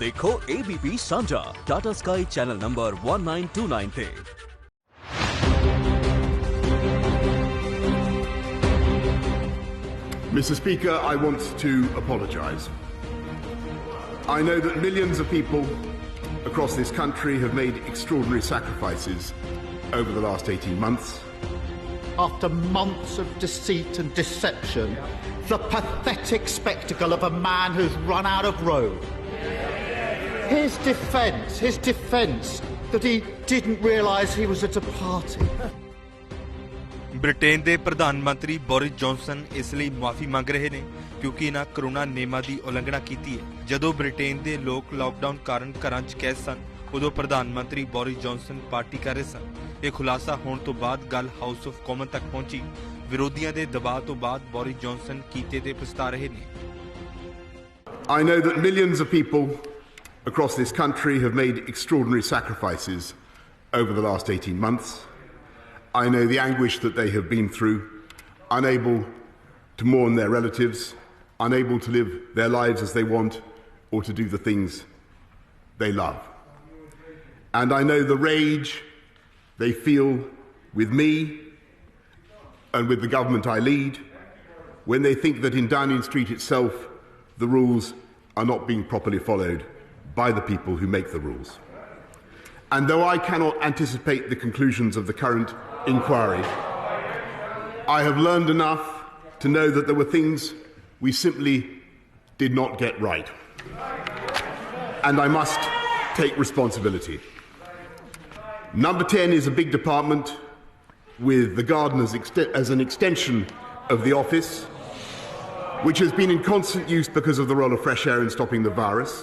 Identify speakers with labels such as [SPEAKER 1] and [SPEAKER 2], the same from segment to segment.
[SPEAKER 1] देखो ABP Sanjha Tata sky channel number 1929 पे।
[SPEAKER 2] Mr. Speaker, I want to apologise. I know that millions of people across this country have made extraordinary sacrifices over the last 18 months.
[SPEAKER 3] After months of deceit and deception, the pathetic spectacle of a man who's run out of road. His defence that he didn't realise he was at a party.
[SPEAKER 4] Britain ਦੇ ਪ੍ਰਧਾਨ ਮੰਤਰੀ Boris Johnson ਇਸ ਲਈ ਮਾਫੀ ਮੰਗ ਰਹੇ ਨੇ ਕਿਉਂਕਿ ਇਹਨਾਂ ਕਰੋਨਾ ਨਿਯਮਾਂ ਦੀ ਉਲੰਘਣਾ ਕੀਤੀ ਹੈ। ਜਦੋਂ ਬ੍ਰਿਟੇਨ ਦੇ ਲੋਕ ਲਾਕਡਾਊਨ ਕਾਰਨ ਘਰਾਂ 'ਚ ਕੈਦ ਸਨ ਉਦੋਂ ਪ੍ਰਧਾਨ ਮੰਤਰੀ ਬੋਰਿਸ ਜੌਨਸਨ ਪਾਰਟੀ ਕਰ ਰਹੇ ਸਨ। ਇਹ ਖੁਲਾਸਾ ਹੋਣ ਤੋਂ ਬਾਅਦ ਗੱਲ ਹਾਊਸ ਆਫ ਕਾਮਨ ਤੱਕ ਪਹੁੰਚੀ। ਵਿਰੋਧੀਆਂ ਦੇ ਦਬਾਅ ਤੋਂ ਬਾਅਦ ਬੋਰਿਸ ਜੌਨਸਨ ਕੀਤੇ ਤੇ ਪਛਤਾ ਰਹੇ ਨੇ।
[SPEAKER 2] I know that millions of people across this country have made extraordinary sacrifices over the last 18 months. I know the anguish that they have been through, unable to mourn their relatives, unable to live their lives as they want or to do the things they love. And I know the rage they feel with me and with the government I lead when they think that in Downing Street itself the rules are not being properly followed by the people who make the rules. And though I cannot anticipate the conclusions of the current inquiry, I have learned enough to know that there were things we simply did not get right. And I must take responsibility. Number 10 is a big department with the garden as an extension of the office, which has been in constant use because of the role of fresh air in stopping the virus.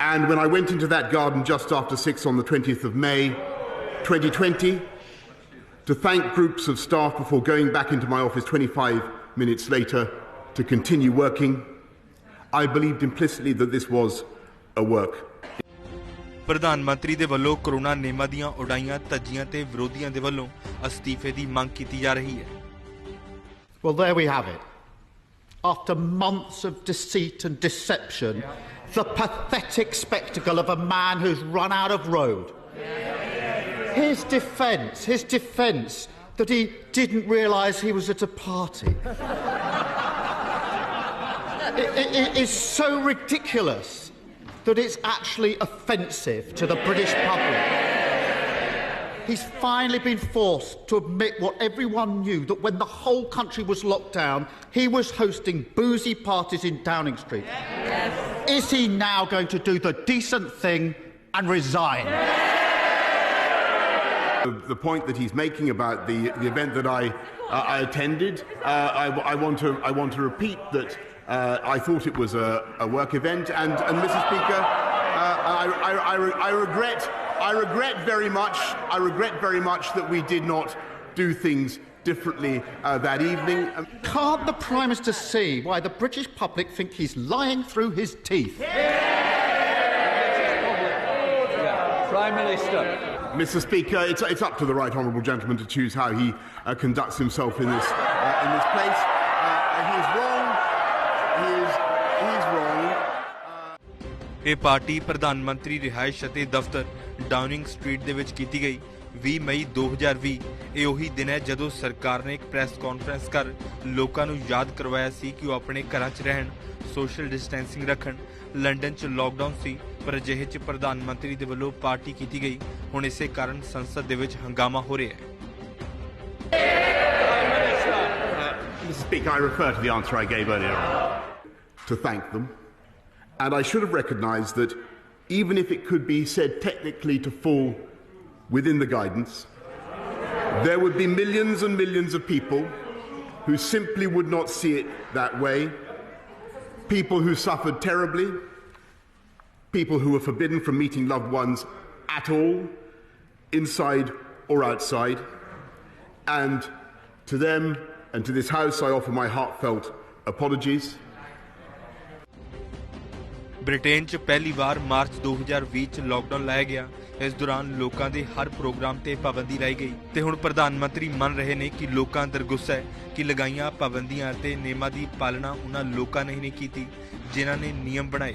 [SPEAKER 2] And when I went into that garden just after 6 on the 20th of May 2020 to thank groups of staff before going back into my office 25 minutes later to continue working, I believed implicitly that this was a work.
[SPEAKER 4] ਪ੍ਰਧਾਨ ਮੰਤਰੀ ਦੇ ਵੱਲੋਂ corona ਨਿਯਮਾਂ ਦੀਆਂ ਉਡਾਈਆਂ ਧੱਜੀਆਂ ਤੇ ਵਿਰੋਧੀਆਂ ਦੇ ਵੱਲੋਂ ਅਸਤੀਫੇ ਦੀ ਮੰਗ ਕੀਤੀ ਜਾ ਰਹੀ ਹੈ।
[SPEAKER 3] Well, there we have it. After months of deceit and deception, the pathetic spectacle of a man who's run out of road. His defence that he didn't realise he was at a party. It is so ridiculous that it's actually offensive to the British public. He's finally been forced to admit what everyone knew, that when the whole country was locked down, he was hosting boozy parties in Downing Street. Yes. Is he now going to do the decent thing and resign?
[SPEAKER 2] The point that he's making about the event that I attended, I want to repeat that I thought it was a work event, and Mr. Speaker, I regret very much that we did not do things differently that evening.
[SPEAKER 3] Can't the Prime Minister see why the British public think he's lying through his teeth?
[SPEAKER 5] Prime Minister.
[SPEAKER 2] Mr. Speaker, it's up to the right honourable gentleman to choose how he conducts himself in this place. He is wrong. He is wrong.
[SPEAKER 4] ਇਹ party ਪ੍ਰਧਾਨ ਮੰਤਰੀ ਰਿਹਾਇਸ਼ ਅਤੇ ਦਫ਼ਤਰ Downing street ਦੇ ਵਿੱਚ ਕੀਤੀ ਗਈ 20 ਮਈ 2020। ਇਹ ਉਹੀ ਦਿਨ ਹੈ ਜਦੋਂ ਸਰਕਾਰ ਨੇ ਇੱਕ ਪ੍ਰੈਸ ਕਾਨਫਰੰਸ ਕਰ ਲੋਕਾਂ ਨੂੰ ਯਾਦ ਕਰਵਾਇਆ ਸੀ ਕਿ ਉਹ ਆਪਣੇ ਘਰਾਂ 'ਚ ਰਹਿਣ, ਸੋਸ਼ਲ ਡਿਸਟੈਂਸਿੰਗ ਰੱਖਣ। ਲੰਡਨ 'ਚ ਲਾਕਡਾਊਨ ਸੀ ਪਰ ਅਜਿਹੇ 'ਚ ਪ੍ਰਧਾਨ ਮੰਤਰੀ ਦੇ ਵੱਲੋਂ ਪਾਰਟੀ ਕੀਤੀ ਗਈ। ਹੁਣ ਇਸੇ ਕਾਰਨ ਸੰਸਦ ਦੇ ਵਿੱਚ ਹੰਗਾਮਾ ਹੋ ਰਿਹਾ ਹੈ।
[SPEAKER 2] Mr. Speaker, I refer to the answer I gave earlier on to thank them. And I should have recognised that even if it could be said technically to fall within the guidance, there would be millions and millions of people who simply would not see it that way, people who suffered terribly, people who were forbidden from meeting loved ones at all, inside or outside. And to them and to this House I offer my heartfelt apologies.
[SPEAKER 4] Britain 'ਚ ਪਹਿਲੀ ਵਾਰ March 2020 'ਚ lockdown ਲਾਇਆ ਗਿਆ। ਇਸ ਦੌਰਾਨ ਲੋਕਾਂ ਦੇ ਹਰ programme ਤੇ ਪਾਬੰਦੀ ਲਾਈ ਗਈ ਤੇ ਹੁਣ ਪ੍ਰਧਾਨ ਮੰਤਰੀ ਮੰਨ ਰਹੇ ਨੇ ਕਿ ਲੋਕਾਂ ਅੰਦਰ ਗੁੱਸਾ ਹੈ ਕਿ ਲਗਾਈਆਂ ਪਾਬੰਦੀਆਂ ਅਤੇ ਨਿਯਮਾਂ ਦੀ ਪਾਲਣਾ ਉਹਨਾਂ ਲੋਕਾਂ ਨੇ ਨਹੀਂ ਕੀਤੀ ਜਿਨ੍ਹਾਂ ਨੇ ਨਿਯਮ ਬਣਾਏ।